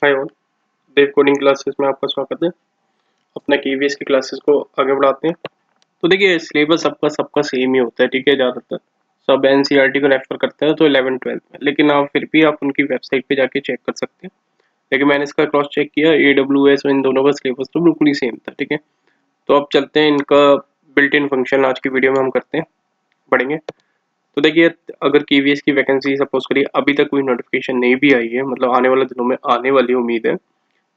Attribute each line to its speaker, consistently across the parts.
Speaker 1: Hi all, देव coding classes में आपका स्वागत है। अपना केवीएस की क्लासेस को आगे बढ़ाते हैं। तो देखिए सिलेबस सबका सबका सेम ही होता है, ठीक है। ज़्यादातर सब एनसीईआरटी को रेफर करते हैं तो 11th-12th में, लेकिन आप फिर भी आप उनकी वेबसाइट पे जाके चेक कर सकते हैं। लेकिन मैंने इसका क्रॉस चेक किया, AWS और इन दोनों का सिलेबस तो बिल्कुल ही सेम था, ठीक है। तो अब चलते हैं इनका बिल्ट इन फंक्शन आज की वीडियो में हम करते हैं, पढ़ेंगे। तो देखिए अगर केवीएस की वैकेंसी सपोज करिए अभी तक कोई नोटिफिकेशन नहीं भी आई है, मतलब आने वाले दिनों में आने वाली उम्मीद है,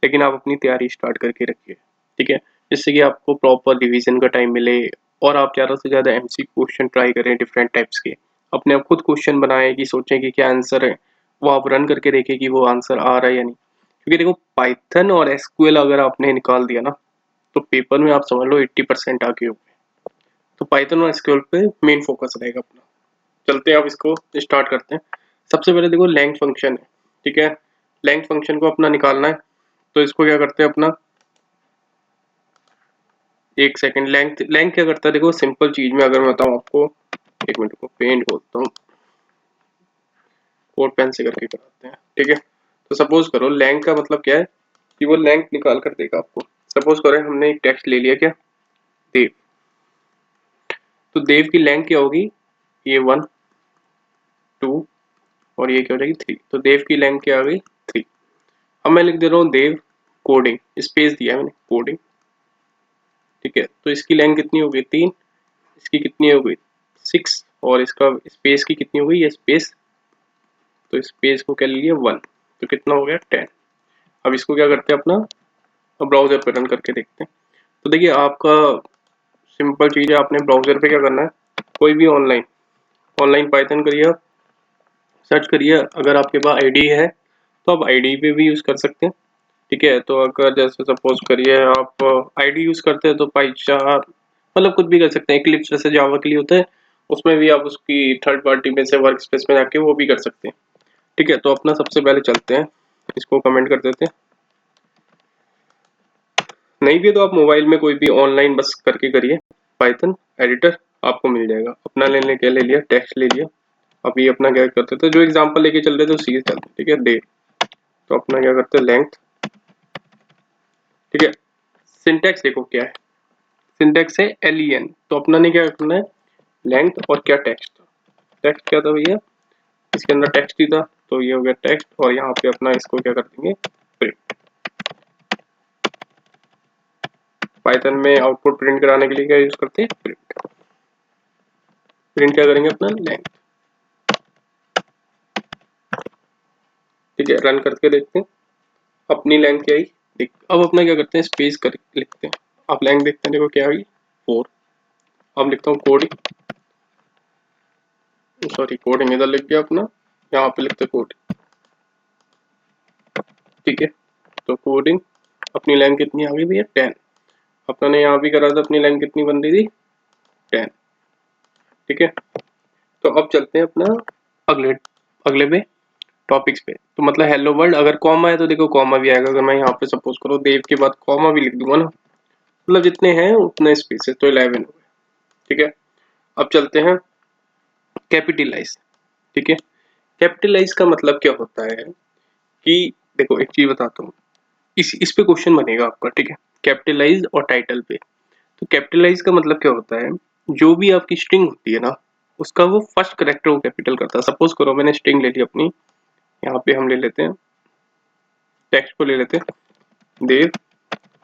Speaker 1: लेकिन आप अपनी तैयारी स्टार्ट करके रखिए, ठीक है। जिससे कि आपको प्रॉपर रिवीजन का टाइम मिले और आप ज़्यादा से ज़्यादा एमसी क्वेश्चन ट्राई करें डिफरेंट टाइप्स के। अपने आप खुद क्वेश्चन बनाएं कि सोचें कि क्या आंसर है, वो आप रन करके देखें कि वो आंसर आ रहा है या नहीं। क्योंकि देखो पाइथन और एसक्यूएल अगर आपने निकाल दिया ना, तो पेपर में आप समझ लो 80% आगे हो गए। तो पाइथन और एसक्यूएल पे मेन फोकस रहेगा अपना। चलते हैं, अब इसको स्टार्ट करते हैं। सबसे पहले देखो लेंथ फंक्शन है, ठीक है। लेंथ फंक्शन को अपना निकालना है, तो इसको क्या करते हैं अपना, एक सेकंड। लेंथ लेंथ क्या करता है, देखो सिंपल चीज में अगर मैं बताऊं आपको, एक मिनट को पेंट खोलता हूँ और पेन से करके कराते हैं, ठीक है। तो सपोज करो लेंथ का मतलब क्या है कि वो लेंथ निकाल कर देगा आपको। सपोज करें हमने एक टेक्स्ट ले लिया, क्या, देव। तो देव की लेंथ क्या होगी, ये 1 2 और ये क्या हो जाएगी 3। तो देव की लेंथ क्या आ गई, 3। अब मैं लिख दे रहा हूँ देव कोडिंग, स्पेस दिया है मैंने, कोडिंग, ठीक है। तो इसकी लेंथ कितनी हो गई, 3। इसकी कितनी हो गई, 6। और इसका स्पेस की कितनी हो गई, ये स्पेस, तो स्पेस को क्या ले लिया, 1। तो कितना हो गया, 10। अब इसको क्या करते हैं अपना, अब ब्राउजर पे रन करके देखते हैं। तो देखिए आपका सिंपल चीज़ है, आपने ब्राउजर पे क्या करना है, कोई भी ऑनलाइन ऑनलाइन पाइथन करिए, आप सर्च करिए। अगर आपके पास आईडी है तो आप आईडी पे भी यूज़ कर सकते हैं, ठीक है। तो अगर जैसे सपोज करिए आप आईडी यूज़ करते हैं तो पाइचार, मतलब कुछ भी कर सकते हैं। इक्लिप्स जैसे जावा के लिए होता है, उसमें भी आप उसकी थर्ड पार्टी में से वर्क स्पेस में जाके वो भी कर सकते हैं, ठीक है। तो अपना सबसे पहले चलते हैं, इसको कमेंट कर देते हैं। नहीं भी है तो आप मोबाइल में कोई भी ऑनलाइन बस करके करिए, पाइथन एडिटर आपको मिल जाएगा। अपना लेने के ले लिया, टेक्स्ट ले लिया। अभी अपना क्या करते थे, जो एग्जांपल लेके चल रहे थे उसी के चलते, ठीक है, डे। तो अपना क्या करते हैं, लेंथ, ठीक है। सिंटेक्स देखो क्या है, सिंटेक्स है len। तो अपना ने क्या करना है, लेंथ और क्या, टेक्स्ट। टेक्स्ट क्या था भैया, इसके अंदर टेक्स्ट ही था, तो ये हो गया टेक्स्ट। और यहाँ पे अपना इसको क्या कर देंगे, प्रिंट। पाइथन में आउटपुट प्रिंट कराने के लिए क्या यूज करते हैं, प्रिंट। प्रिंट क्या करेंगे, अपना लेंथ, ठीक है। रन करके देखते हैं अपनी लेंथ क्या आई, देख। अब अपना क्या करते हैं, स्पेस कर लिखते हैं। आप लेंथ देखते हैं, देखो क्या आई, 4। अब लिखता हूँ कोडिंग, सॉरी कोडिंग इधर लिख गया अपना, यहाँ पे लिखते कोडिंग, ठीक है। तो कोडिंग अपनी लेंथ कितनी आ गई भैया, 10। अपना ने यहाँ भी करा था, अपनी लेंथ कितनी बन रही थी, 10, ठीक है। तो अब चलते हैं अपना अगले अगले पे टॉपिक्स पे। तो मतलब हेलो वर्ल्ड, अगर कॉमा है तो देखो कॉमा भी आएगा। अगर मैं यहाँ पे सपोज करो देव के बाद कॉमा भी लिख दूंगा ना, मतलब जितने हैं उतने स्पेसेस, तो 11 हो गए, ठीक है। अब चलते हैं कैपिटलाइज, ठीक है। कैपिटलाइज का मतलब क्या होता है कि देखो एक चीज बताता हूँ, इस पे क्वेश्चन बनेगा आपका, ठीक है। कैपिटलाइज और टाइटल पे। तो कैपिटलाइज का मतलब क्या होता है, जो भी आपकी स्ट्रिंग होती है ना, उसका वो फर्स्ट करेक्टर को कैपिटल करता है। सपोज करो मैंने स्ट्रिंग ले ली अपनी, यहाँ पे हम ले लेते हैं, टेक्स्ट को ले लेते हैं, देव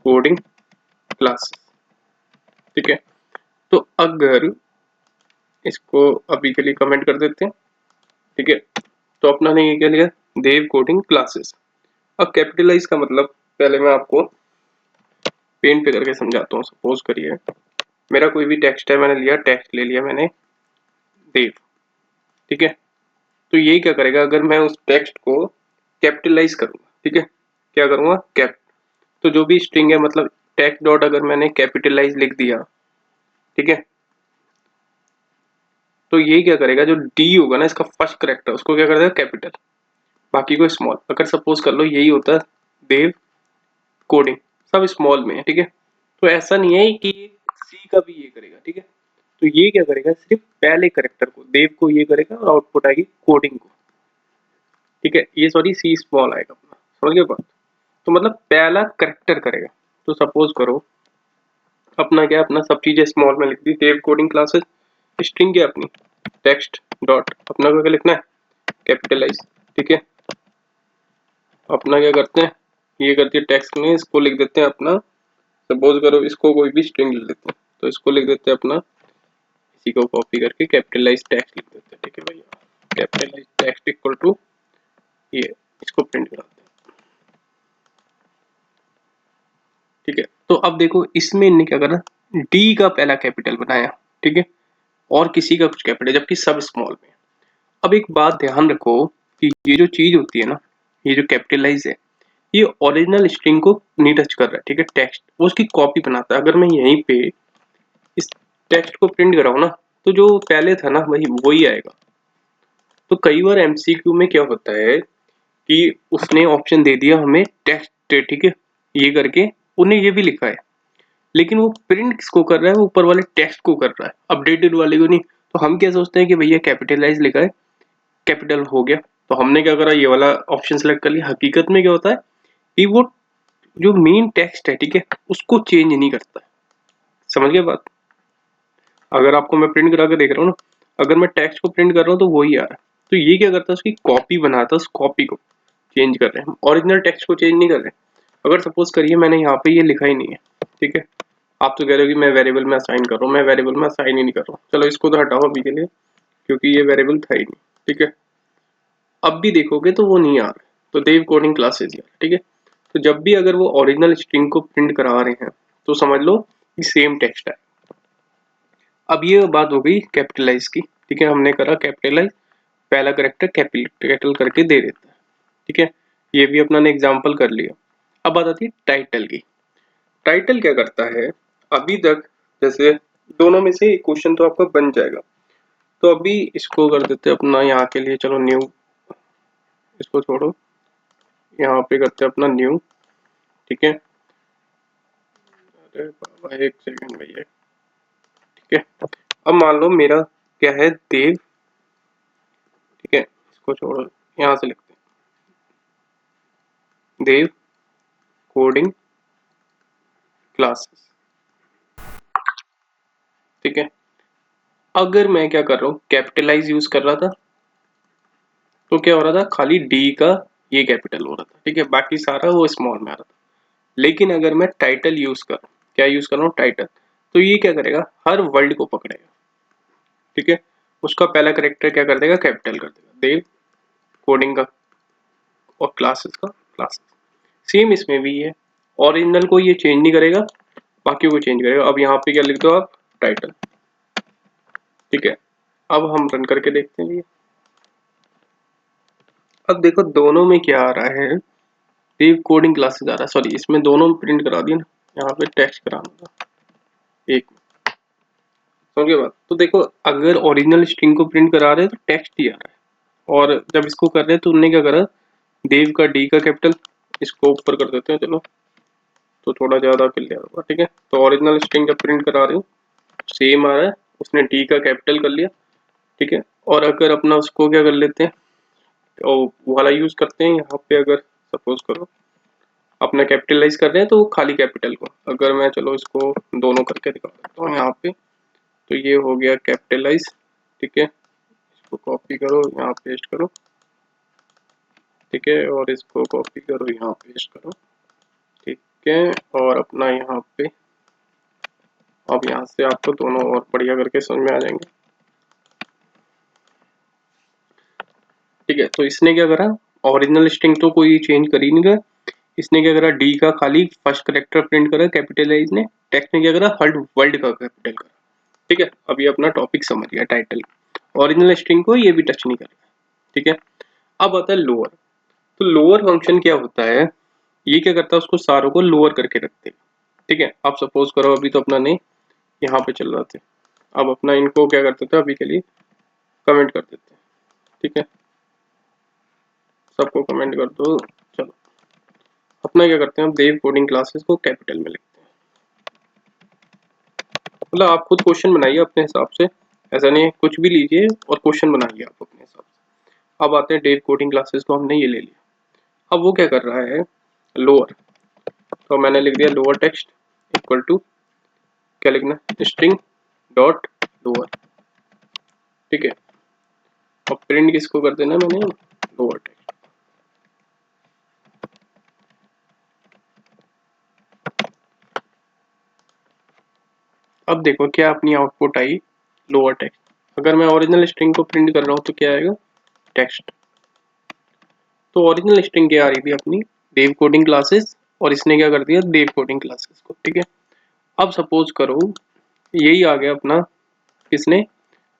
Speaker 1: कोडिंग क्लास, ठीक है। तो अगर इसको अभी के लिए कमेंट कर देते हैं, ठीक है। तो अपना ने ये क्या लिया, देव कोडिंग क्लासेस। अब कैपिटलाइज का मतलब पहले मैं आपको पेन पे करके समझाता हूँ। सपोज करिए मेरा कोई भी टेक्स्ट है, मैंने लिया, टेक्स्ट ले लिया मैंने, देव, ठीक है। तो ये क्या करेगा, अगर मैं उस टेक्स्ट को कैपिटलाइज करूंगा, ठीक है, क्या करूंगा, कैप। तो जो भी स्ट्रिंग है, मतलब टेक्स्ट डॉट अगर मैंने कैपिटलाइज लिख दिया, ठीक है, तो ये क्या करेगा, जो डी होगा ना इसका फर्स्ट करेक्टर, उसको क्या कर देगा, कैपिटल, बाकी को स्मॉल। अगर सपोज कर लो यही होता है देव कोडिंग, सब स्मॉल में है, ठीक है। तो ऐसा नहीं है कि सी का भी ये करेगा, ठीक है। तो ये क्या करेगा, सिर्फ पहले करेक्टर को, देव को ये करेगा और आउटपुट आएगी कोडिंग को, ठीक है। ये सॉरी सी स्मॉल आएगा अपना, समझ गए बात। तो मतलब पहला करेक्टर करेगा। तो सपोज करो अपना क्या, अपना सब चीजें स्मॉल में लिख दी, देव कोडिंग क्लासेस, स्ट्रिंग क्या अपनी टेक्स्ट डॉट, अपना को क्या लिखना है कैपिटलाइज, ठीक है। अपना क्या करते हैं, ये करते हैं टेक्स्ट में इसको लिख देते हैं अपना, सपोज करो इसको कोई भी स्ट्रिंग लिख देते हैं, तो इसको लिख देते हैं अपना, इसी को कॉपी करके कैपिटलाइज टेक्स्ट लिख देते हैं, ठीक है भैया, कैपिटलाइज टेक्स्ट इक्वल टू ये, इसको प्रिंट कराते हैं, ठीक है। तो अब देखो इसमें इनने क्या करा, डी का पहला कैपिटल बनाया, ठीक है, और किसी का कुछ कैपिटल, जबकि सब स्मॉल में। अब एक बात ध्यान रखो कि ये जो चीज होती है ना, ये जो कैपिटलाइज है, ये ओरिजिनल स्ट्रिंग को नहीं टच कर रहा है, ठीक है, टेक्स्ट वो उसकी कॉपी बनाता है। अगर मैं यहीं पे इस टेक्स्ट को प्रिंट कराऊं ना, तो जो पहले था ना वही वही आएगा। तो कई बार एमसीक्यू में क्या होता है कि उसने ऑप्शन दे दिया हमें टेक्स्ट, ठीक है, ये करके उन्हें ये भी लिखा है, लेकिन वो प्रिंट किसको कर रहा है, वो ऊपर वाले टेक्स्ट को कर रहा है, अपडेटेड वाले को नहीं। तो हम क्या सोचते हैं कि भैया कैपिटलाइज लिखा है, कैपिटल हो गया, तो हमने क्या करा, ये वाला ऑप्शन सेलेक्ट कर लिया। हकीकत में क्या होता है कि वो जो मेन टेक्स्ट है, ठीक है, उसको चेंज नहीं करता है। समझ गए बात। अगर आपको मैं प्रिंट करा के देख रहा हूँ ना, अगर मैं टेक्स्ट को प्रिंट कर रहा हूँ तो वही आ रहा है, तो ये क्या करता है, उसकी कॉपी बनाता है, उस कॉपी को चेंज कर रहे हैं, ओरिजिनल टेक्स्ट को चेंज नहीं कर रहे। अगर सपोज करिए मैंने यहाँ पे ये लिखा ही नहीं है, ठीक है, आप तो कह रहे हो कि मैं वेरिएबल में असाइन कर रहा हूँ, मैं वेरिएबल में असाइन ही नहीं कर रहा हूँ, चलो इसको तो हटाओ अभी के लिए, क्योंकि ये वेरिएबल था ही नहीं, ठीक है। अब भी देखोगे तो वो नहीं आ रहा है, तो देव कोडिंग क्लासेस यार, ठीक है। तो जब भी अगर वो ओरिजिनल स्ट्रिंग को प्रिंट करा रहे हैं तो समझ लो कि सेम टेक्स्ट है। अब ये बात हो गई कैपिटलाइज की, ठीक है, हमने करा कैपिटलाइज, पहला करेक्टर कैपिटल करके दे देता है, ठीक है, ये भी अपना ने एग्जांपल कर लिया। अब बात आती है टाइटल की। टाइटल क्या करता है, अभी तक जैसे दोनों में से एक क्वेश्चन तो आपका बन जाएगा, तो अभी इसको कर देते हैं अपना यहाँ के लिए, चलो न्यू, इसको छोड़ो, यहाँ पे करते हैं अपना न्यू, ठीक है। अरे बाबा एक सेकंड भैया, ठीक है। अब मान लो मेरा क्या है देव, ठीक है, इसको छोड़ो, यहाँ से लिखते हैं देव कोडिंग क्लासेस, ठीक है। अगर मैं क्या कर रहा हूँ, कैपिटलाइज यूज कर रहा था, तो क्या हो रहा था, खाली डी का ये कैपिटल हो रहा था, ठीक है, बाकी सारा वो स्मॉल में आ रहा था। लेकिन अगर मैं टाइटल यूज कर, क्या यूज कर रहा हूँ टाइटल, तो ये क्या करेगा, हर वर्ड को पकड़ेगा, ठीक है, उसका पहला करेक्टर क्या कर देगा, कैपिटल कर देगा, देव कोडिंग का और क्लासेस का क्लासेस। सेम इसमें भी है, ओरिजिनल को ये चेंज नहीं करेगा, बाकी को चेंज करेगा। अब यहाँ पे क्या लिख दो आप, टाइटल, ठीक है। अब हम रन करके देखते हैं ये, अब देखो दोनों में क्या आ रहा है, देव कोडिंग क्लासेस आ रहा है, सॉरी इसमें दोनों प्रिंट करा दिया ना, यहाँ पे टेक्स्ट कराना था एक, समझ गए बात। तो देखो अगर ओरिजिनल स्ट्रिंग को प्रिंट करा रहे हैं तो टेक्स्ट ही आ रहा है, और जब इसको कर रहे हैं तो उन्होंने क्या करा, देव का डी का कैपिटल, इसको ऊपर कर देते हैं चलो, तो थोड़ा ज्यादा क्लियर होगा, ठीक है। तो ओरिजिनल स्ट्रिंग जब प्रिंट करा रहे हो सेम आ रहा है, उसने डी का कैपिटल कर लिया, ठीक है। और अगर अपना उसको क्या कर लेते हैं, तो वो वाला यूज करते हैं यहाँ पे, अगर सपोज करो अपना कैपिटलाइज कर रहे हैं तो खाली कैपिटल को, अगर मैं चलो इसको दोनों करके दिखा देता हूँ यहाँ पे, तो ये हो गया कैपिटलाइज, ठीक है, इसको कॉपी करो यहाँ पेस्ट करो, ठीक है, और इसको कॉपी करो यहाँ पेस्ट करो, ठीक है, और अपना यहाँ पे, अब यहाँ से आपको दोनों और बढ़िया करके समझ में आ जाएंगे, ठीक है। तो इसने क्या करा, ओरिजिनल स्ट्रिंग तो कोई चेंज कर ही नहीं रहा, इसने क्या करा, डी का खाली फर्स्ट करेक्टर प्रिंट करा कैपिटलाइज ने, टेक्स्ट ने क्या करा, हर वर्ड का कैपिटल करा, ठीक है। अब ये अपना टॉपिक समझ गया टाइटल, ओरिजिनल स्ट्रिंग को ये भी टच नहीं कर रहा, ठीक है। अब आता है लोअर। तो लोअर फंक्शन क्या होता है, ये क्या करता है, उसको सारों को लोअर करके रखते हैं, ठीक है। आप सपोज करो अभी तो अपना ने यहाँ पे चल रहा थे, अब अपना इनको क्या करते थे, अभी के लिए कमेंट कर देते हैं, ठीक है, सबको कमेंट कर दो, चलो अपना क्या करते हैं, अब देव कोडिंग क्लासेस को कैपिटल में लिखते हैं। मतलब आप खुद क्वेश्चन बनाइए अपने हिसाब से, ऐसा नहीं है, कुछ भी लीजिए और क्वेश्चन बनाइए आप अपने हिसाब से। अब आते हैं देव कोडिंग क्लासेस को हमने ये ले लिया, अब वो क्या कर रहा है, लोअर, तो मैंने लिख दिया लोअर टेक्स्ट इक्वल टू क्या लिखना, स्ट्रिंग डॉट लोअर, ठीक है। और प्रिंट किसको कर देना मैंने, लोअर टेक्स्ट। अब देखो क्या अपनी आउटपुट आई, लोअर टेक्स्ट। अगर मैं ओरिजिनल स्ट्रिंग को प्रिंट कर रहा हूँ तो क्या आएगा, टेक्स्ट। तो ओरिजिनल स्ट्रिंग क्या आ रही थी अपनी, देव कोडिंग क्लासेस, और इसने क्या कर दिया, देव कोडिंग क्लासेस को, ठीक है। अब सपोज करो यही आ गया अपना, किसने,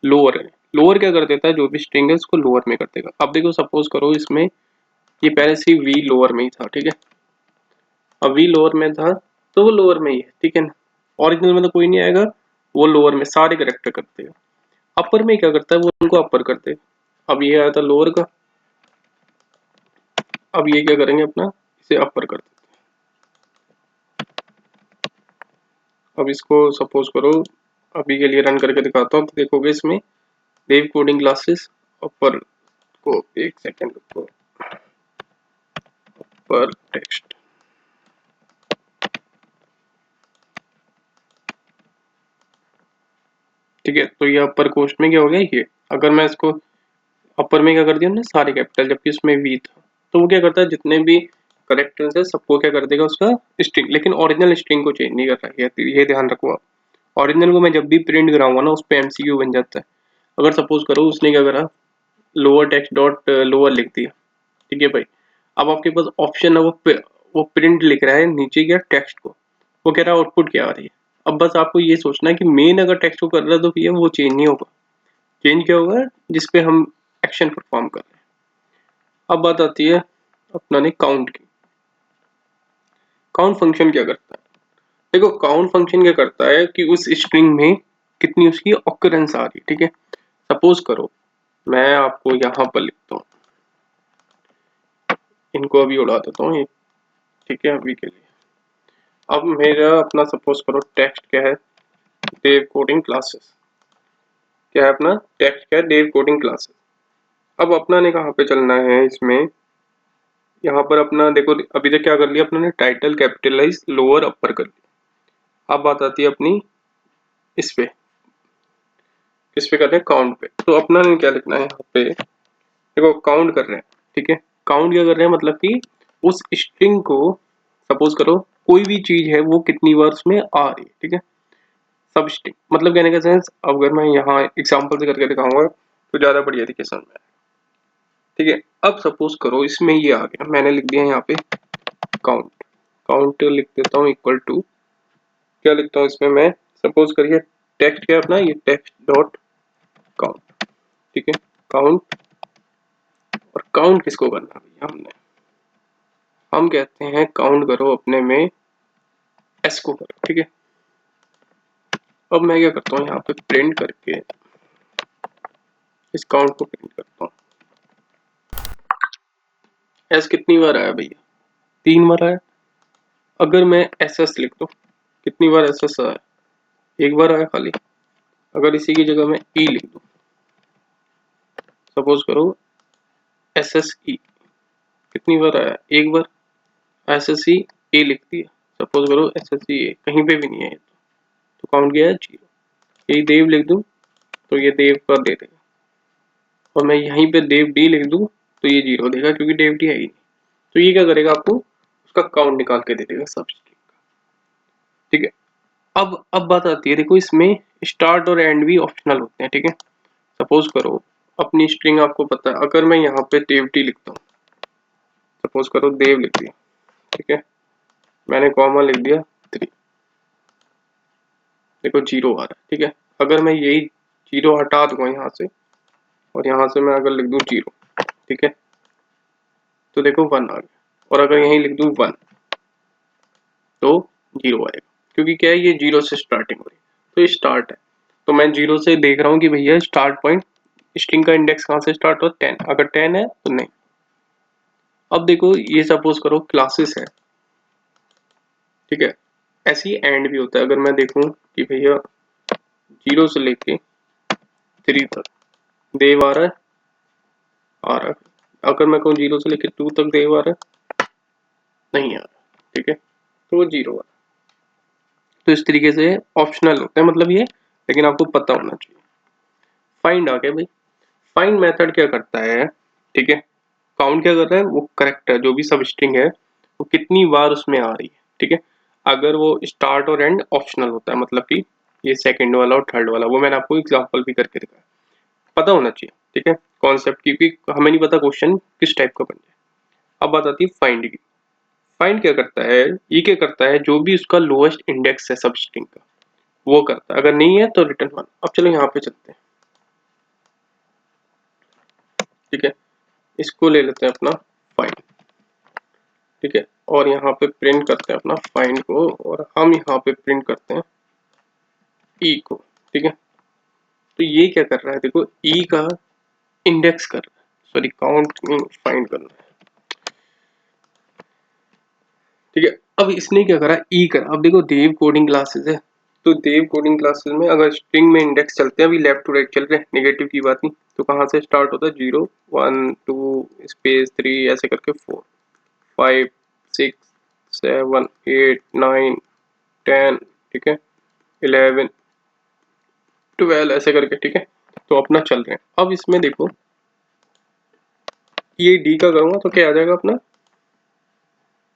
Speaker 1: लोअर है। लोअर क्या कर देता है, जो भी स्ट्रिंग है उसको लोअर में कर देगा। अब देखो सपोज करो इसमें ये पहले से वी लोअर में ही था, ठीक है। अब वी लोअर में था तो वो लोअर में ही है, ठीक है ना। ओरिजिनल में तो कोई नहीं आएगा, वो लोअर में सारे करेक्टर करते हैं। अपर में क्या करता है, वो उनको अपर करते हैं। अब ये आया था लोअर का, अब ये क्या करेंगे अपना, इसे अपर कर देते हैं। अब इसको सपोज करो अभी के लिए रन करके दिखाता हूँ, तो देखोगे इसमें देव कोडिंग क्लासेस अपर को, एक सेकेंड को, अपर टेक्स्ट, ठीक है। तो ये अपर कोस्ट में क्या हो गया, ये अगर मैं इसको अपर में क्या कर दिया हमने, सारे कैपिटल, जबकि उसमें वी था। तो वो क्या करता है, जितने भी करेक्टर्स है सबको क्या कर देगा, उसका स्ट्रिंग, लेकिन ओरिजिनल स्ट्रिंग को चेंज नहीं कर रहा है, ये ध्यान रखो आप। ओरिजिनल को मैं जब भी प्रिंट कराऊंगा ना, उस पर एमसीक्यू बन जाता है। अगर सपोज करो उसने क्या करा, लोअर टेक्स्ट डॉट लोअर लिख दिया, ठीक है भाई। अब आपके पास ऑप्शन है, वो प्रिंट लिख रहा है नीचे क्या, टेक्स्ट को, वो कह रहा है आउटपुट क्या आ रही है। अब बस आपको ये सोचना है कि मेन अगर टेक्स्ट को कर रहा है तो भैया वो चेंज नहीं होगा। चेंज क्या होगा, जिसपे हम एक्शन परफॉर्म कर रहे हैं। अब बात आती है अपना ने काउंट की। काउंट फंक्शन क्या करता है, देखो काउंट फंक्शन क्या करता है कि उस स्ट्रिंग में कितनी उसकी ऑकरेंस आ रही है, ठीक है। सपोज करो मैं आपको यहाँ पर लिखता हूँ, इनको अभी उड़ा देता हूँ, ठीक है अभी के लिए। अब मेरा अपना सपोज करो टेक्स्ट क्या है, देव कोडिंग क्लासेस, क्या है अपना टेक्स्ट, क्या है देव कोडिंग क्लासेस। अब अपना ने कहाँ पे चलना है इसमें, यहाँ पर अपना देखो अभी तक क्या कर लिया अपने ने, टाइटल कैपिटलाइज लोअर अपर कर लिया। अब बात आती है अपनी इस पे, किस पे करते हैं, काउंट पे। तो अपना ने क्या लिखना है यहाँ पे, देखो काउंट कर रहे हैं, ठीक है। काउंट क्या कर रहे हैं, मतलब कि उस स्ट्रिंग को सपोज करो कोई भी चीज है वो कितनी बार उसमें आ रही है, ठीक है। सब स्ट्रिंग मतलब कहने का सेंस, अगर मैं यहाँ एग्जांपल से करके दिखाऊंगा तो ज्यादा बढ़िया तरीके समझ में आएगा, ठीक है। अब सपोज करो इसमें ये आ गया, मैंने लिख दिया यहाँ पे काउंट, काउंट लिख देता हूँ इक्वल टू, क्या लिखता हूँ इसमें मैं, सपोज करिए टेक्स्ट क्या अपना, ये टेक्स्ट डॉट काउंट, ठीक है। काउंट, और काउंट किसको करना भैया हमने, हम कहते हैं काउंट करो अपने में एस को करो, ठीक है। अब मैं क्या करता हूँ यहाँ पे प्रिंट करके इस काउंट को प्रिंट करता हूँ। एस कितनी बार आया भैया, 3 बार आया। अगर मैं एस एस लिख दूँ, कितनी बार एस एस आया, 1 बार आया खाली। अगर इसी की जगह मैं ई लिख दूँ, सपोज करो एस एस ई, कितनी बार आया, 1 बार। एस एस ई ए लिख दिया, सपोज करो एस एस ई ए, कहीं पे भी नहीं है तो काउंट गया है 0। यही देव लिख दूँ तो ये देव का दे देगा, और मैं यहीं पे देव डी लिख दूँ तो ये 0 देगा, क्योंकि देव डी है ही नहीं। तो ये क्या करेगा, आपको उसका काउंट निकाल के दे देगा सब स्ट्रिंग का, ठीक है। अब बात आती है, देखो इसमें स्टार्ट और एंड भी ऑप्शनल होते हैं, ठीक है। सपोज करो अपनी स्ट्रिंग आपको पता है, अगर मैं यहाँ पे देव डी लिखता हूँ, सपोज करो देव लिख दिया, ठीक है। मैंने कॉमा लिख दिया 3, देखो 0 आ रहा है, ठीक है। अगर मैं यही 0 हटा दूंगा यहाँ से, और यहाँ से मैं अगर लिख दूँ 0, ठीक है, तो देखो 1 आ गया। और अगर यहीं लिख दूँ 1 तो 0 आएगा, क्योंकि क्या है ये 0 से स्टार्टिंग हो रही है, तो ये स्टार्ट है। तो मैं 0 से देख रहा हूँ कि भैया स्टार्ट पॉइंट स्ट्रिंग का इंडेक्स कहाँ से स्टार्ट हो, 10, अगर 10 है तो नहीं। अब देखो ये सपोज करो क्लासेस है, ठीक है। ऐसे ही एंड भी होता है, अगर मैं देखूं कि भैया 0 से लेके 3 तक देव आ रहा है, आ रहा है। अगर मैं कहूँ 0 से लेके 2 तक देव आ रहा है, नहीं आ रहा, ठीक है, तो वो 0 आ रहा। तो इस तरीके से ऑप्शनल होता है मतलब ये, लेकिन आपको पता होना चाहिए। फाइंड आ गया भाई। फाइंड मेथड क्या करता है, ठीक है, काउंट क्या कर रहा है, वो करेक्ट है जो भी सब स्ट्रिंग है वो कितनी बार उसमें आ रही है, ठीक है। अगर वो स्टार्ट और एंड ऑप्शनल होता है, मतलब कि ये सेकंड वाला और थर्ड वाला, वो मैंने आपको एग्जांपल भी करके दिखाया, पता होना चाहिए, ठीक है, कॉन्सेप्ट, क्योंकि हमें नहीं पता क्वेश्चन किस टाइप का बन जाए। अब बात आती है फाइंड की। फाइंड क्या करता है, ये क्या करता है, जो भी उसका लोएस्ट इंडेक्स है सब स्ट्रिंग का वो करता है, अगर नहीं है तो रिटर्न 1। अब चलो यहाँ पे चलते हैं, ठीक है, इसको ले लेते हैं अपना फाइंड, ठीक है, और यहाँ पे प्रिंट करते हैं अपना फाइंड को, और हम यहाँ पे प्रिंट करते हैं ई को, ठीक है। तो ये क्या कर रहा है, देखो ई का इंडेक्स कर रहा है, सॉरी काउंट फाइंड करना है, ठीक है। अब इसने क्या करा, ई करा। अब देखो देव कोडिंग क्लासेस है, तो देव कोडिंग क्लासेस में अगर स्ट्रिंग में इंडेक्स चलते हैं, अभी लेफ्ट टू राइट चल रहे हैं, नेगेटिव की बात नहीं, तो कहाँ से स्टार्ट होता है, 0 1 2 स्पेस 3 ऐसे करके 4 5 6 7 8 9 10, ठीक है, 11 12 ऐसे करके, ठीक है। तो अपना चल रहे हैं। अब इसमें देखो ये डी का करूंगा तो क्या आ जाएगा अपना,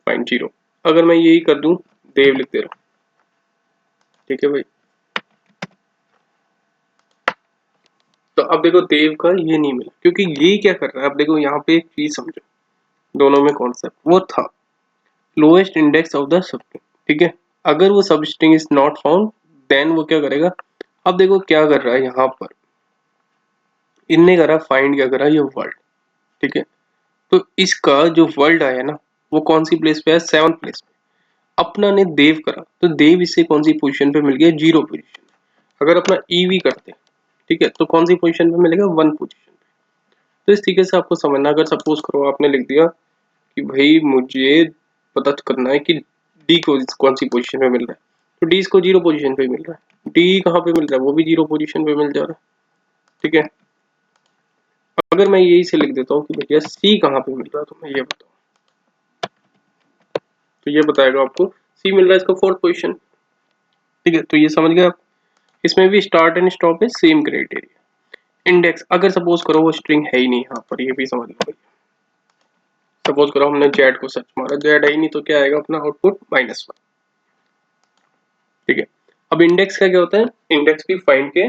Speaker 1: 0। अगर मैं यही कर दूं, देव लिख दे रहा हूं, ठीक है भाई, तो अब देखो देव का ये नहीं मिला, क्योंकि ये क्या कर रहा है, अब देखो यहाँ पे एक चीज समझो, दोनों में कॉन्सेप्ट वो था lowest index of the substring, ठीक है। अगर वो substring is not found, then वो क्या करेगा। अब देखो क्या कर रहा है यहाँ पर, इनने करा फाइंड, क्या करा, ये वर्ल्ड, ठीक है। तो इसका जो वर्ल्ड आया ना, वो कौन सी प्लेस पे है, 7th प्लेस पे। अपना ने देव करा, तो देव इससे कौन सी पोजीशन पे मिल गया, 0 पोजीशन। अगर अपना ईवी करते, ठीक है, तो कौन सी पोजीशन पे मिलेगा, 1 पोजीशन पे। तो इस तरीके से आपको समझना, अगर सपोज करो आपने लिख दिया कि भाई मुझे पता करना है कि डी को कौन सी पोजीशन पे मिल रहा है, तो डी इसको 0 पोजीशन पे मिल रहा है, डी कहाँ पे मिल रहा है, वो भी 0 पोजीशन पे मिल जा रहा है, ठीक है। अगर मैं यही से लिख देता हूँ कि भैया सी कहाँ पे मिल रहा है, तो मैं ये बताऊँ, तो ये बताएगा आपको सी मिल रहा है इसका 4th पोजीशन, ठीक है। तो ये समझ गए आप। इसमें भी स्टार्ट एंड स्टॉप है, सेम क्राइटेरिया। इंडेक्स अगर सपोज करो वो स्ट्रिंग है ही नहीं यहाँ पर, ये भी समझ लो भाई। सपोज करो हमने जेड को सर्च मारा, जेड है ही नहीं, तो क्या आएगा अपना आउटपुट, -1, ठीक है। अब इंडेक्स का क्या होता है, इंडेक्स भी फाइंड के,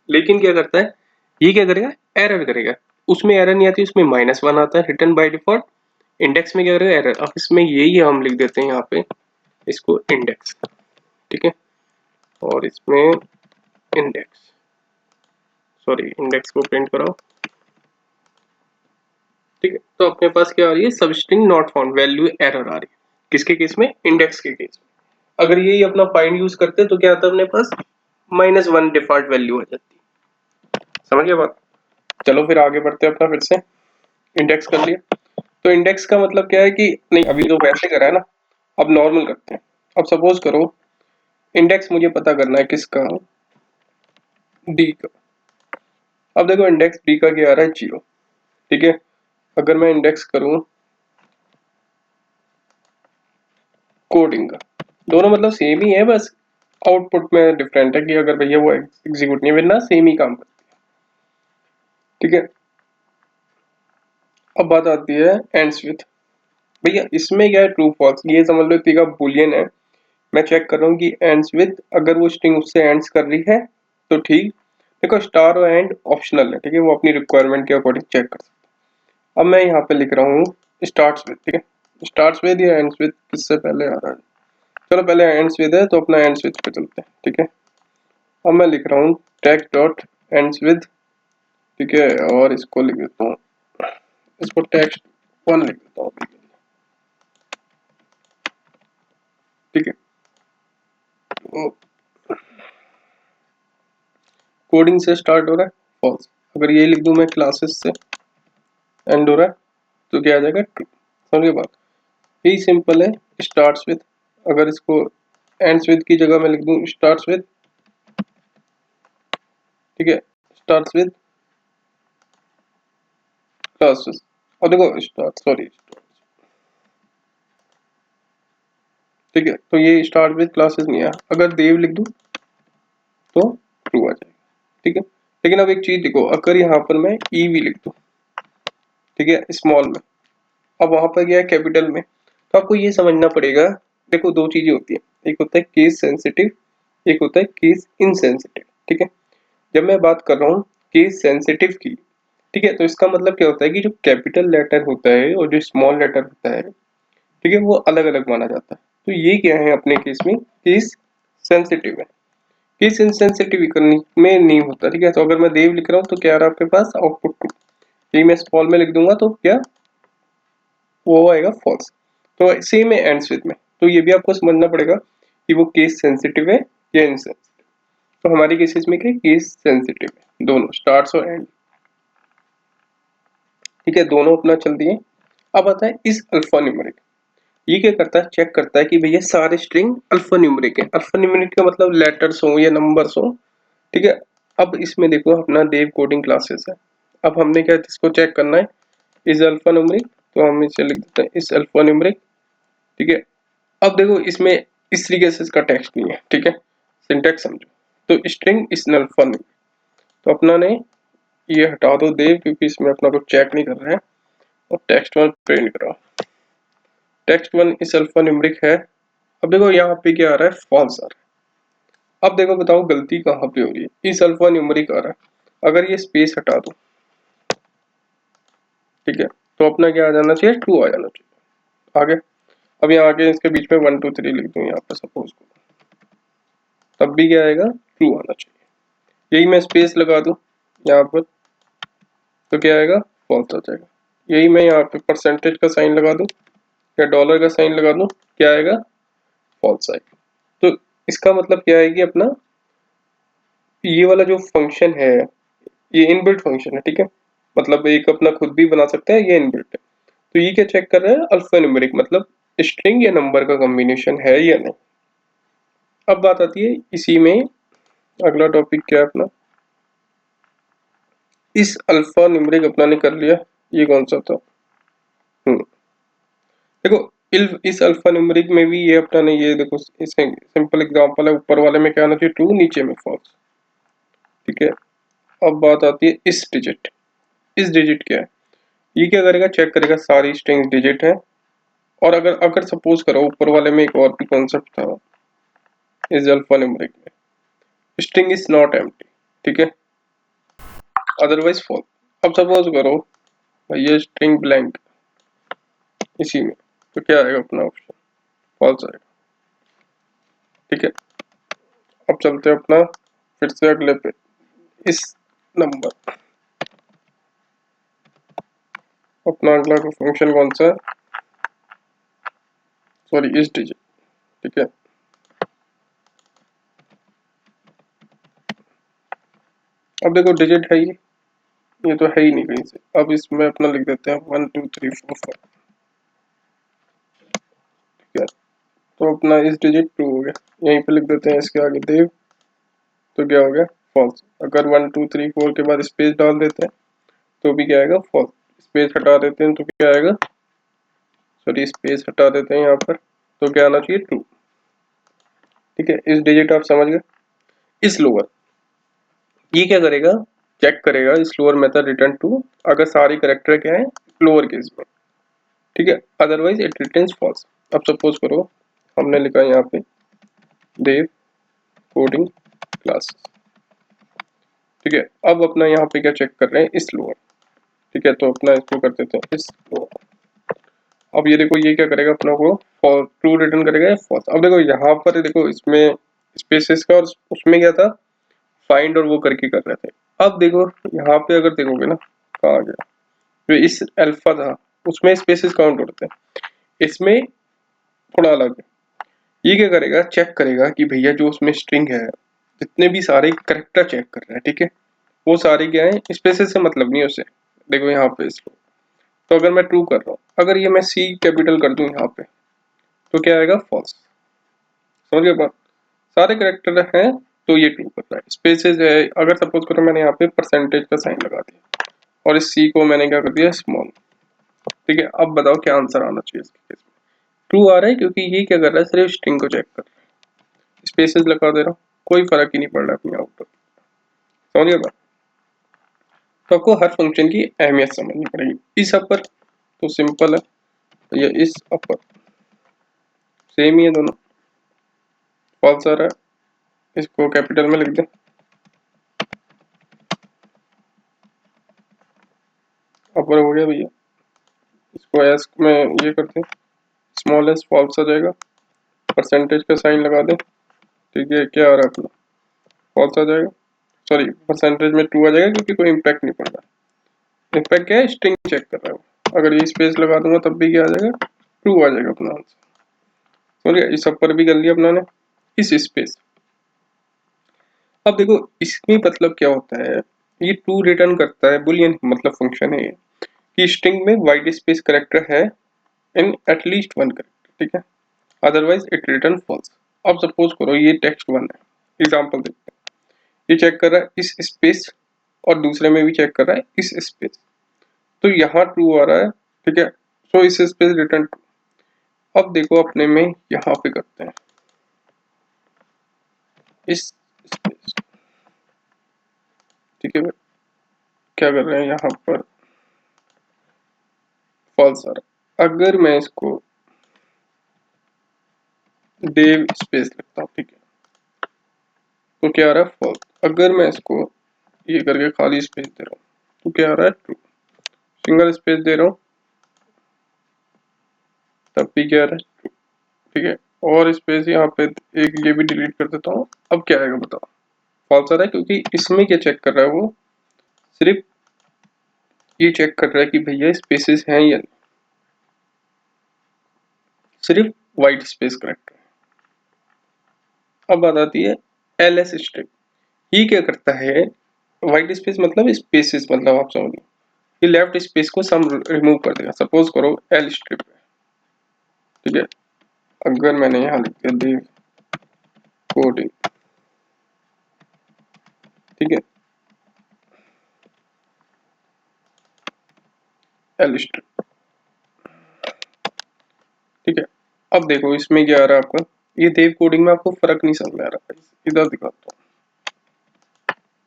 Speaker 1: लेकिन क्या करता है, ये क्या करेगा, एरर करेगा। उसमें एरर नहीं आती, उसमें -1 आता है रिटर्न बाय डिफॉल्ट। इंडेक्स में क्या करेगा, एरर। अब इसमें यही हम लिख देते हैं यहाँ पे इसको इंडेक्स, ठीक है, और इसमें इंडेक्स, सॉरी इंडेक्स को प्रिंट कराओ, ठीक है। तो अपने पास क्या आ रही है, substring not found, value error आ रही है, किसके केस में, इंडेक्स के केस में। अगर यही अपना फाइंड यूज करते तो क्या आता है अपने पास, -1 डिफॉल्ट वैल्यू आ जाती। समझ गए बात। चलो फिर आगे बढ़ते हैं अपना, फिर से इंडेक्स कर लिया। तो इंडेक्स का मतलब क्या है कि नहीं, अभी तो वैसे करा है ना, अब नॉर्मल करते हैं। अब सपोज करो इंडेक्स मुझे पता करना है किसका, डी का। अब देखो इंडेक्स डी का क्या आ रहा है, 0, ठीक है। अगर मैं इंडेक्स करूं कोडिंग का, दोनों मतलब सेम ही है, बस आउटपुट में डिफरेंट है कि अगर भैया वो एग्जीक्यूट नहीं करना, सेम ही काम करती है, ठीक है। अब बात आती है एंड्स विथ। भैया इसमें क्या है, ट्रू फॉल्स, ये समझ लो एक बुलियन है। मैं चेक कर रहा हूँ कि एंड्स विथ, अगर वो स्ट्रिंग उससे एंड्स कर रही है तो ठीक। देखो स्टार और एंड ऑप्शनल है, ठीक है, वो अपनी रिक्वायरमेंट के अकॉर्डिंग चेक कर सकते हैं। अब मैं यहाँ पे लिख रहा हूँ स्टार्ट्स विथ, ठीक है, स्टार्ट्स विथ या एंड्स विथ, किससे पहले आ रहा है। चलो पहले एंड्स विद है, तो अपना एंड्स विद पे चलते हैं, ठीक है। अब मैं लिख रहा हूँ टेक्स्ट डॉट एंड्स विद, ठीक है, और इसको लिख देता हूँ, इसको टेक्स्ट 1 लिख देता हूँ, ठीक है। तो कोडिंग से स्टार्ट हो रहा है, फॉल्स। अगर ये लिख दूं मैं क्लासेस से एंड हो रहा है, तो क्या आ जाएगा, ट्रू। समझ बात, यही सिंपल है। स्टार्ट्स विद, अगर इसको एंड्स विद की जगह मैं लिख दूं स्टार्ट्स विद, ठीक है, स्टार्ट्स विद क्लासेस। और देखो स्टार्ट, सॉरी ठीक है, तो ये स्टार्ट विद क्लासेस नहीं है। अगर देव लिख दूं तो ट्रू आ जाएगा, ठीक है। लेकिन अब एक चीज देखो, अगर यहाँ पर मैं ई भी लिख दूं, ठीक है, स्मॉल में, अब वहां पर गया है कैपिटल में, तो आपको ये समझना पड़ेगा। देखो दो चीजें होती है, एक होता है केस सेंसिटिव, एक होता है केस इनसेंसिटिव, ठीक है। जब मैं बात कर रहा हूँ केस सेंसिटिव की, ठीक है, तो इसका मतलब क्या होता है कि जो कैपिटल लेटर होता है और जो स्मॉल लेटर होता है, ठीक है, वो अलग अलग माना जाता है। तो ये क्या है अपने केस में, केस सेंसिटिव है। केस इनसेंसिटिव करने में नहीं होता, ठीक है। तो अगर मैं देव लिख रहा हूँ तो क्या आ रहा है आपके पास आउटपुट ट्रू, यही मैं स्मॉल में लिख दूंगा तो क्या वो आएगा फॉल्स। तो सेम है एंड्स विद में, तो ये भी आपको समझना पड़ेगा कि वो केस सेंसिटिव है या इनसेंसिटिव। तो हमारी केसेस में क्या केस सेंसिटिव है, दोनों स्टार्ट्स और एंड, ठीक है, दोनों अपना चल दिए। अब आता है इस अल्फा न्यूमेरिक। ये क्या करता है, चेक करता है कि भैया सारे स्ट्रिंग अल्फा न्यूमेरिक है। अल्फा न्यूमेरिक का मतलब लेटर्स हो या नंबर्स हो, ठीक है। अब इसमें देखो अपना देव कोडिंग क्लासेस है। अब हमने क्या इसको चेक करना है, इस अल्फा न्यूमेरिक, तो हम इसे लिख देते हैं इस अल्फा न्यूमेरिक, ठीक है। अब देखो इसमें इस तरीके से इसका टेक्स्ट नहीं है, ठीक है, सिंटैक्स समझो। तो स्ट्रिंग इस अल्फा न्यूमेरिक, तो अपना ने ये हटा दो देव, क्योंकि इसमें अपना को चेक नहीं कर रहा है, और टेक्स्ट वन प्रिंट कराओ। टेक्स्ट वन इस अल्फा न्यूमेरिक है। अब देखो यहाँ पे क्या आ रहा है, फॉल्स आ रहा है। अब देखो बताओ गलती कहाँ पे हो रही है, इस अल्फा न्यूमेरिक आ रहा है, अगर ये स्पेस हटा दो, ठीक है, तो अपना क्या आ जाना चाहिए, ट्रू आ जाना चाहिए। आगे अब यहाँ आगे इसके बीच में 1 2 3 लिख दूँ यहाँ पे सपोज को, तब भी क्या आएगा, ट्रू आना चाहिए। यही मैं स्पेस लगा दूँ यहाँ पर, तो क्या आएगा, फॉल्स आ जाएगा। यही मैं यहाँ पे परसेंटेज का साइन लगा दूँ या डॉलर का साइन लगा दूँ, क्या आएगा, फॉल्स आएगा। तो इसका मतलब क्या है कि अपना ये वाला जो फंक्शन है ये इनबिल्ट फंक्शन है, ठीक है, मतलब एक अपना खुद भी बना सकता है, ये इनबिल्ट है। तो ये क्या चेक कर रहा है, अल्फा न्यूमेरिक मतलब स्ट्रिंग या नंबर का कॉम्बिनेशन है या नहीं। अब बात आती है इसी में अगला टॉपिक क्या है अपना, इस अल्फा न्यूमेरिक अपना ने कर लिया, ये कौन सा था, देखो इस अल्फा न्यूमेरिक में भी ये अपना ने ये देखो सिंपल एग्जांपल है, ऊपर वाले में क्या आना चाहिए, ट्रू, नीचे में फॉल्स, ठीक है। अब बात आती है इस डिजिट, इस डिजिट क्या है, ये क्या करेगा, चेक करेगा सारी स्ट्रिंग्स डिजिट है। और अगर अगर सपोज करो ऊपर वाले में एक और भी कॉन्सेप्ट था इस अल्फा न्यूमेरिक में, स्ट्रिंग इज नॉट एम्प्टी, ठीक है, अदरवाइज फॉल्स। अब सपोज करो भाई ये स्ट्रिंग ब्लैंक इसी में, तो क्या आएगा अपना ऑप्शन, फॉल्स आएगा, ठीक है। अब चलते हैं अपना फिर से अगले पे, इस नंबर, अपना अगला फंक्शन कौन सा है, सॉरी इस डिजिट, ठीक है। अब देखो डिजिट है ये तो है ही नहीं कहीं से। अब इसमें अपना लिख देते हैं 1 2 3 4 5, ठीक है। तो अपना इस डिजिट ट्रू हो गया, यहीं पे लिख देते हैं इसके आगे देव, तो क्या हो गया, फॉल्स। अगर 1 2 3 4 के बाद स्पेस डाल देते हैं तो भी क्या आएगा, फॉल्स। स्पेस हटा देते हैं तो क्या आएगा, सॉरी स्पेस हटा देते हैं यहाँ पर, तो क्या आना चाहिए, ट्रू, ठीक है। इस डिजिट आप समझ गए। इस लोअर, ये क्या करेगा, चेक करेगा इस लोअर मेथड रिटर्न ट्रू, अगर सारी करेक्टर क्या है लोअर केस में, ठीक है, अदरवाइज इट रिटर्न्स फॉल्स। अब सपोज करो हमने लिखा यहाँ पे देव कोडिंग क्लास, ठीक है। अब अपना यहाँ पे क्या चेक कर रहे हैं, इस लोअर, ठीक है, तो अपना इसको कर देते हैं इस लोअर। अब ये देखो ये क्या करेगा, अपना को ट्रू रिटर्न करेगा या फॉल्स। अब देखो यहाँ पर देखो इसमें स्पेसिस का और उसमें क्या था, फाइंड और वो करके कर रहे थे। अब देखो यहाँ पे अगर देखोगे ना, कहाँ गया, जो इस अल्फा था उसमें स्पेसिस काउंट होते हैं, इसमें थोड़ा अलग है। ये क्या करेगा, चेक करेगा कि भैया जो उसमें स्ट्रिंग है, जितने भी सारे करेक्टर चेक कर रहे हैं, ठीक है, वो सारे क्या है, स्पेसिस से मतलब नहीं है उसे। देखो यहाँ पे इसको, तो अगर मैं ट्रू कर रहा हूँ, अगर ये मैं सी कैपिटल कर दूं यहाँ पे, तो क्या आएगा, फॉल्स। समझ गए बात, सारे करेक्टर हैं तो ये ट्रू कर रहा है, स्पेसेस है। अगर सपोज करो मैंने यहाँ पे परसेंटेज का साइन लगा दिया और इस सी को मैंने क्या कर दिया, स्मॉल, ठीक है। अब बताओ क्या आंसर आना चाहिए इसके केस में, ट्रू आ रहा है क्योंकि ये क्या कर रहा है, सिर्फ स्ट्रिंग को चेक कर रहा है। स्पेसेस लगा दे रहा हूँ, कोई फर्क ही नहीं पड़ रहा अपनी आउटपुट। समझ गए बात? तो आपको हर फंक्शन की अहमियत समझनी पड़ेगी। इस अपर तो सिंपल है, तो ये इस अपर सेम ही है दोनों। फॉल्स आ रहा है, इसको कैपिटल में लिख दें, अपर हो गया भैया। इसको एस में ये करते हैं, स्मॉल एस फॉल्स आ जाएगा, परसेंटेज का साइन लगा दें, ठीक है। क्या आ रहा है अपना, फॉल्स आ जाएगा, सॉरी परसेंटेज में ट्रू आ जाएगा क्योंकि कोई इम्पैक्ट नहीं पड़ रहा। इम्पैक्ट क्या है, स्ट्रिंग चेक कर रहा है वो। अगर ये स्पेस लगा दूंगा तब भी क्या आ जाएगा, ट्रू आ जाएगा अपना आंसर। समझ गया? इस अपर भी कर लिया अपना ने, इस स्पेस। अब देखो इसमें मतलब क्या होता है, ये ट्रू रिटर्न करता है, बुलियन मतलब फंक्शन है ये, कि स्ट्रिंग में वाइड स्पेस करेक्टर है इन एटलीस्ट वन करेक्टर, ठीक है, अदरवाइज इट रिटर्न फॉल्स। अब सपोज करो ये टेक्स्ट वन है, एग्जांपल देखते हैं, ये चेक कर रहा है इस स्पेस और दूसरे में भी चेक कर रहा है इस स्पेस, तो यहाँ ट्रू आ रहा है, ठीक है। सो इस स्पेस रिटर्न ट्रू। अब देखो अपने में यहाँ पे करते हैं इस स्पेस, ठीक है। क्या कर रहे हैं यहाँ पर, फॉल्स आ रहा है। अगर मैं इसको डेव स्पेस लिखता हूँ, ठीक है, तो क्या आ रहा है, फॉल्स। अगर मैं इसको ये करके खाली स्पेस दे रहा हूँ तो क्या आ रहा है, ट्रू। सिंगल स्पेस दे रहा हूँ तब भी क्या आ रहा है, ट्रू, ठीक है। और स्पेस यहाँ पे एक ये भी डिलीट कर देता हूँ, अब क्या आएगा बताओ, फॉल्स आ रहा है क्योंकि इसमें क्या चेक कर रहा है वो, सिर्फ ये चेक कर रहा है कि भैया स्पेसेस हैं या नहीं, सिर्फ वाइट स्पेस करेक्ट है। अब बात आती है एलएस स्ट्रिप। ये क्या करता है, वाइट स्पेस मतलब स्पेसेस, मतलब आप समझ लो ये लेफ्ट स्पेस को सम रिमूव कर देगा। सपोज करो एल स्ट्रिप है, ठीक है। अगर मैंने यहाँ लिख दिया देव कोडिंग, ठीक है, एल स्ट्रिप, ठीक है। अब देखो इसमें क्या आ रहा है आपका, ये देव कोडिंग में आपको फर्क नहीं समझ में आ रहा है, इधर दिखाता हूँ।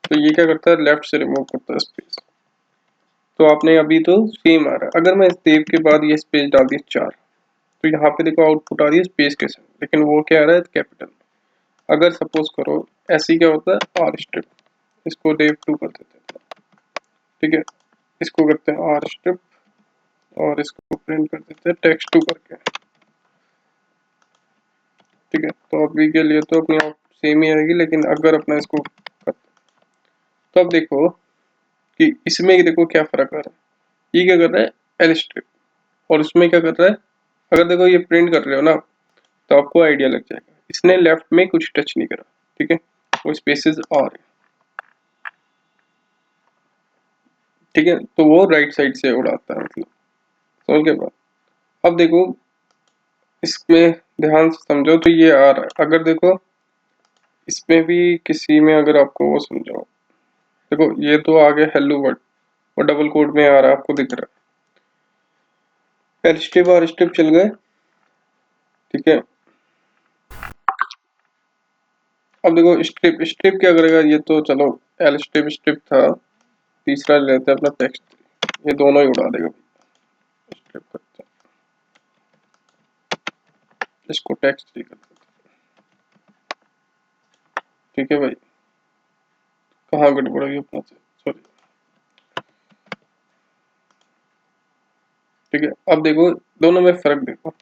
Speaker 1: तो ये क्या करता है, लेफ्ट से रिमूव करता है स्पेस, तो आपने अभी तो सेम आ रहा है। अगर मैं इस देव के बाद ये स्पेस डाल दिया 4, तो यहाँ पे देखो आउटपुट आ रही है स्पेस के साथ, लेकिन वो क्या आ रहा है, कैपिटल। अगर सपोज करो ऐसे क्या होता है, आर स्ट्रिप, इसको देव 2 कर देते हैं, ठीक है। इसको करते हैं आर स्ट्रिप और इसको प्रिंट कर देते हैं टेक्स्ट 2 करके, ठीक है। तो अभी के लिए तो अपनी आप सेम ही आएगी, लेकिन अगर अपना इसको करते हैं तो अब देखो कि इसमें देखो क्या फर्क आ रहा है। ये क्या कर रहा है, एल स्ट्रिप, और उसमें क्या कर रहा है, अगर देखो ये प्रिंट कर रहे हो ना तो आपको आइडिया लग जाएगा, इसने लेफ्ट में कुछ टच नहीं करा, ठीक है, वो स्पेसेस आ रहे, ठीक है। तो वो राइट साइड से उड़ाता है, मतलब समझ गए बात। अब देखो इसमें ध्यान से समझो, तो ये आ रहा है, अगर देखो इसमें भी किसी में अगर आपको वो समझाओ, देखो ये तो आ गया हेलो वर्ड और डबल कोड में आ रहा है, आपको दिख रहा है, एल स्ट्रिप और स्ट्रिप चल गए, ठीक है। अब देखो स्ट्रिप स्ट्रिप क्या करेगा, ये तो चलो एल स्ट्रिप स्ट्रिप था, तीसरा लेते हैं अपना टेक्स्ट, ये दोनों ही उड़ा देगा। स्ट्रिप करते हैं, इसको टेक्स्ट ही करते हैं, ठीक है भाई। कहाँ गड़बड़ हुई अपना से, सॉरी, ठीक है। अब देखो दोनों में फर्क देखो,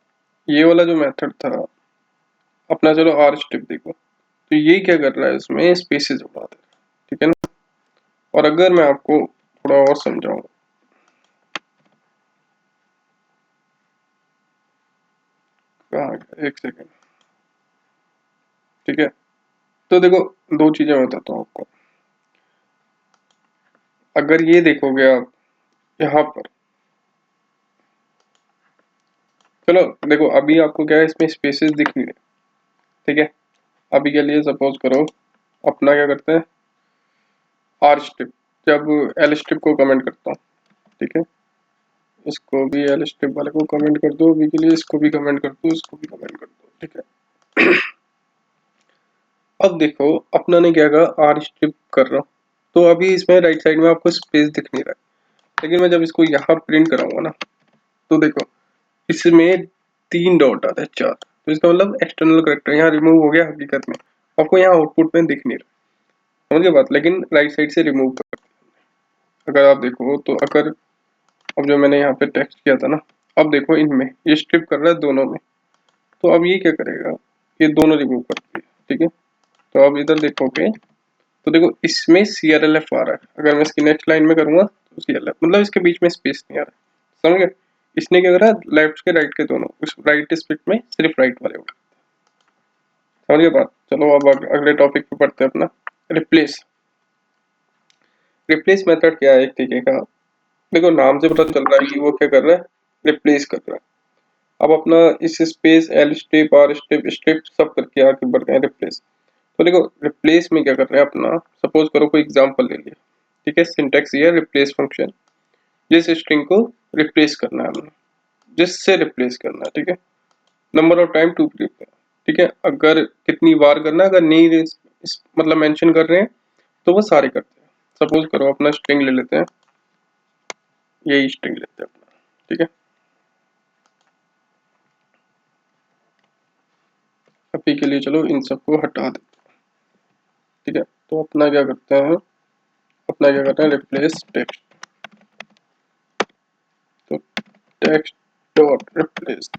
Speaker 1: ये वाला जो मेथड था अपना, चलो आर स्ट्रिप देखो, तो ये क्या कर रहा है, इसमें स्पेसेस उड़ा दे रहा है, ठीक है ना। और अगर मैं आपको थोड़ा और समझाऊं, कहाँ गया? एक सेकेंड, ठीक है। तो देखो दो चीजें बताता हूँ आपको। अगर ये देखोगे आप यहाँ पर, चलो देखो अभी आपको क्या है, इसमें स्पेसेस दिख नहीं रहे, ठीक है। अभी के लिए सपोज करो अपना क्या करते हैं, आर स्ट्रिप, जब एल स्ट्रिप को कमेंट करता हूँ, ठीक है, इसको भी एल स्ट्रिप वाले को कमेंट कर दो अभी के लिए, इसको भी कमेंट कर दो, इसको भी कमेंट कर दो, ठीक है। अब देखो अपना ने क्या कहा, आर स्ट्रिप कर रहा हूँ, तो अभी इसमें राइट साइड में आपको स्पेस दिख नहीं रहा है, लेकिन मैं जब इसको यहाँ प्रिंट कराऊंगा ना, तो देखो इसमें 3 डॉट आता है, 4, तो इसका मतलब एक्सटर्नल करेक्टर यहाँ रिमूव हो गया हकीकत में, आपको यहाँ आउटपुट में दिख नहीं रहा, समझ गए बात, लेकिन राइट साइड से रिमूव कर, अगर आप देखो तो अगर अब जो मैंने यहाँ पे टेक्स्ट किया था ना, अब देखो इनमें ये स्ट्रिप कर रहा है दोनों में, तो अब ये क्या करेगा, ये दोनों रिमूव कर दिए, ठीक है। तो अब इधर देखोगे तो देखो इसमें CRLF आ रहा है, अगर मैं इसकी नेक्स्ट लाइन में करूंगा तो CRLF मतलब इसके बीच में स्पेस नहीं आ रहा है, समझ गए। इसने क्या करा, लेफ्ट के राइट के दोनों, उस राइट स्प्लिट में सिर्फ राइट वाले होगा, समझ गए बात। चलो अब अगले टॉपिक पे पढ़ते हैं अपना, रिप्लेस। रिप्लेस मेथड क्या है एक तरीके का, देखो नाम से पता चल रहा है कि वो क्या कर रहा है, रिप्लेस कर रहा है। अब अपना इस space L strip R strip strip सब करके आगे बढ़ गए रिप्लेस। तो देखो रिप्लेस में क्या कर रहे हैं अपना, सपोज करो कोई एग्जांपल ले लिया, ठीक है। सिंटेक्स ये है रिप्लेस फंक्शन, जिस स्ट्रिंग को रिप्लेस करना है हमें, जिससे रिप्लेस करना है, ठीक है। Number of time to prepare, ठीक है, अगर कितनी बार करना है, अगर नहीं मतलब मेंशन कर रहे हैं तो वो सारे करते हैं। सपोज करो अपना स्ट्रिंग ले लेते हैं, यही स्ट्रिंग लेते हैं अपना, ठीक है। अभी के लिए चलो इन सबको हटा देते हैं, ठीक है। तो अपना क्या करते हैं, अपना क्या करते हैं, रिप्लेस टेक्स्ट, तो टेक्स्ट डॉट रिप्लेस,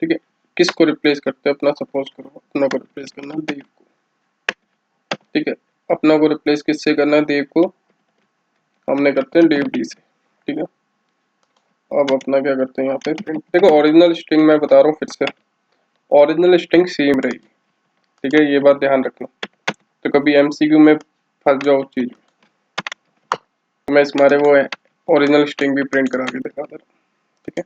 Speaker 1: ठीक है। किसको रिप्लेस करते हैं अपना, सपोज करो अपना को रिप्लेस करना है देव को, ठीक है। अपना को रिप्लेस किससे करना है, देव को हमने करते हैं dev d से, ठीक है। अब अपना क्या करते हैं यहाँ पे प्रिंट, देखो ओरिजिनल स्ट्रिंग मैं बता रहा हूँ फिर से, ओरिजिनल स्ट्रिंग सेम रहेगी, ठीक है, ये बात ध्यान रखना। तो कभी MCQ में फंस जाओ चीज, तो मैं इसमारे वो है ओरिजिनल स्ट्रिंग भी प्रिंट करा के दिखा दे रहा हूँ, ठीक है।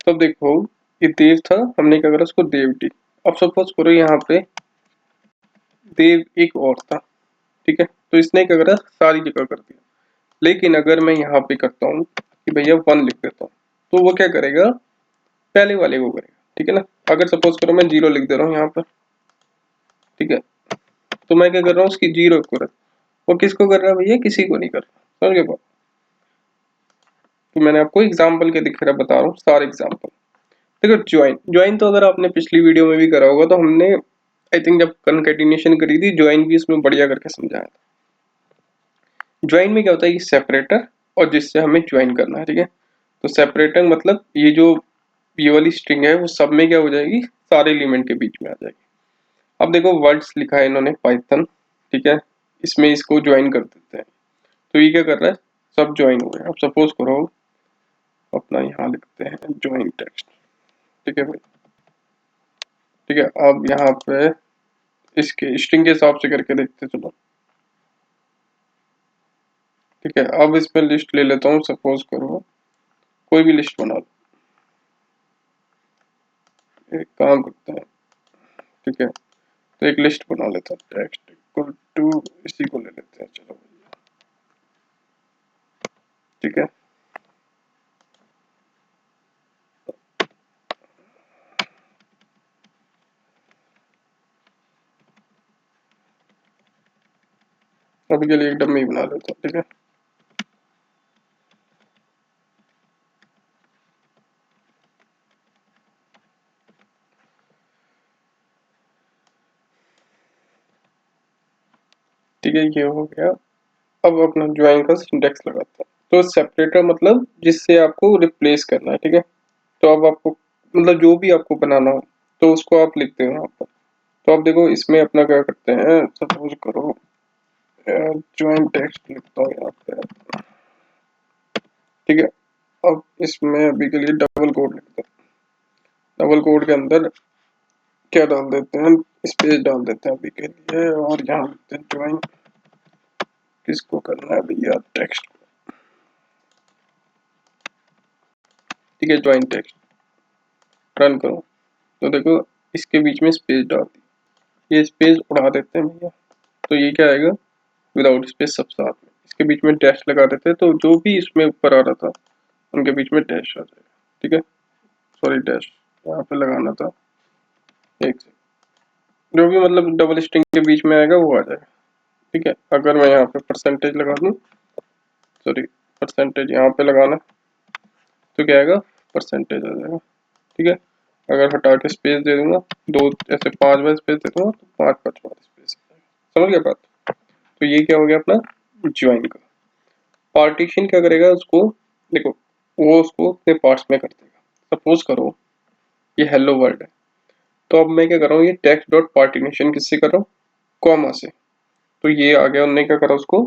Speaker 1: तो देखो ये देव था, हमने क्या करा उसको देव डी। अब सपोज करो यहाँ पे देव एक और था, ठीक है, तो इसने क्या करा सारी जगह कर दिया। लेकिन अगर मैं यहाँ पे करता हूँ कि भैया 1 लिख देता हूँ, तो वो क्या करेगा, पहले वाले को करेगा, ठीक है ना। अगर सपोज करो मैं 0 लिख दे रहा हूँ यहाँ पर, ठीक है, तो मैं क्या कर रहा हूँ उसकी 0 को, वो किसको कर रहा है भैया, किसी को नहीं कर रहा, समझ गए। तो मैंने आपको एग्जाम्पल के दिख रहा बता रहा हूँ सारे एग्जाम्पल। देखो ज्वाइन, ज्वाइन तो अगर आपने पिछली वीडियो में भी करा होगा, तो हमने आई थिंक जब कंकैटिनेशन करी थी, ज्वाइन भी इसमें बढ़िया करके समझाया था। ज्वाइन में क्या होता है, ये सेपरेटर और जिससे हमें ज्वाइन करना है, ठीक है। तो सेपरेटर मतलब ये वाली स्ट्रिंग है वो सब में क्या हो जाएगी, सारे एलिमेंट के बीच में आ जाएगी। अब देखो वर्ड्स लिखा है इन्होंने पाइथन, ठीक है, इसमें इसको ज्वाइन कर देते हैं, तो ये क्या कर रहा है, सब ज्वाइन हो गए। अब सपोज करो अपना यहाँ लिखते हैं ज्वाइन टेक्स्ट, ठीक है भाई, ठीक है। अब यहाँ पे इसके स्ट्रिंग के हिसाब से करके देखते चलो, ठीक है। अब इसमें लिस्ट ले लेता हूँ, सपोज करो कोई भी लिस्ट बना लो, एक काम करते हैं, ठीक है। तो एक लिस्ट बना लेता हूँ, टेक्स्ट इक्वल टू इसी को ले लेते हैं, चलो ठीक है। अभी के लिए एक डमी बना लेता हूँ, ठीक है। ठीक है ये हो गया। अब अपना ज्वाइन का सिंटेक्स लगाते हैं। तो सेपरेटर मतलब जिससे आपको रिप्लेस करना है, ठीक है। तो अब आपको मतलब जो भी आपको बनाना हो तो उसको आप लिखते हो यहाँ पर। तो आप देखो इसमें अपना क्या करते हैं, सपोज करो ज्वाइन टेक्स्ट लिखता हूँ यहाँ पे, ठीक है। अब इसमें अभी के लिए डबल कोड लिखते हैं, डबल कोड के अंदर क्या डाल देते हैं, स्पेस डाल देते हैं अभी के लिए, और यहाँ लिखते हैं ज्वाइन, किसको करना है भैया, टेक्स्ट, ठीक है। ज्वाइन टेक्स्ट रन करो, तो देखो इसके बीच में स्पेस डाल दी, ये स्पेस उड़ा देते हैं भैया, तो ये क्या आएगा, विदाउट स्पेस सब साथ में। इसके बीच में डैश लगा देते हैं, तो जो भी इसमें ऊपर आ रहा था उनके बीच में डैश आ जाएगा। ठीक है, सॉरी डैश यहाँ पे लगाना था, एक सेकंड, जो भी मतलब डबल स्ट्रिंग के बीच में आएगा वो आ जाएगा। ठीक है, अगर मैं यहाँ पे परसेंटेज लगा दूँ, सॉरी परसेंटेज यहाँ पे लगाना, तो क्या आएगा, परसेंटेज आ जाएगा। ठीक है, अगर हटा के स्पेस दे दूंगा, दो ऐसे 5 बार स्पेस दे दूंगा तो 5 बार स्पेस, समझ गया बात। तो ये क्या हो गया अपना ज्वाइन का। पार्टीशन क्या करेगा, उसको देखो वो उसको अपने पार्ट्स में कर देगा। सपोज करो ये हेलो वर्ल्ड है, तो अब मैं क्या कर रहा हूँ, ये टेक्स्ट डॉट पार्टीशन किससे कर रहा हूँ, कॉमा से, तो ये आ गया, उन्होंने क्या करा उसको,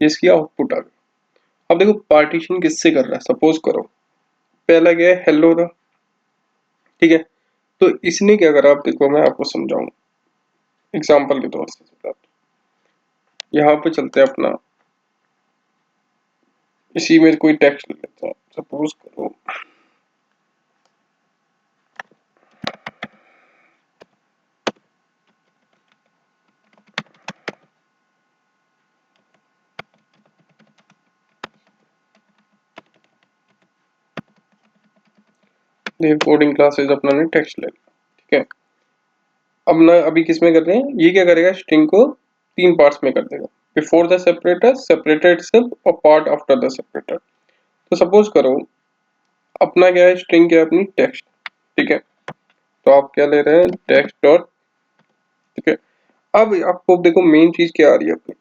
Speaker 1: ये इसकी आउटपुट आ गई। अब देखो पार्टीशन किससे कर रहा है, सपोज करो पहला क्या है, हेलो था। ठीक है, तो इसने क्या करा, आप देखो मैं आपको समझाऊं एग्जाम्पल के तौर से। यहाँ पे चलते हैं अपना, इसी में कोई टेक्स्ट ले लेते हैं, सपोज करो देव कोडिंग क्लासेस अपना ने टेक्स्ट ले लिया। ठीक है, अब ना अभी किस में कर रहे हैं, ये क्या करेगा, स्ट्रिंग को 3 पार्ट्स में कर देगा, before the separator, separator itself और पार्ट आफ्टर द सेपरेटर। तो सपोज करो अपना क्या है, स्ट्रिंग क्या है अपनी टेक्स्ट। ठीक है, तो आप क्या ले रहे हैं, टेक्स्ट डॉट। ठीक है, अब आपको देखो मेन चीज क्या आ रही है अपनी,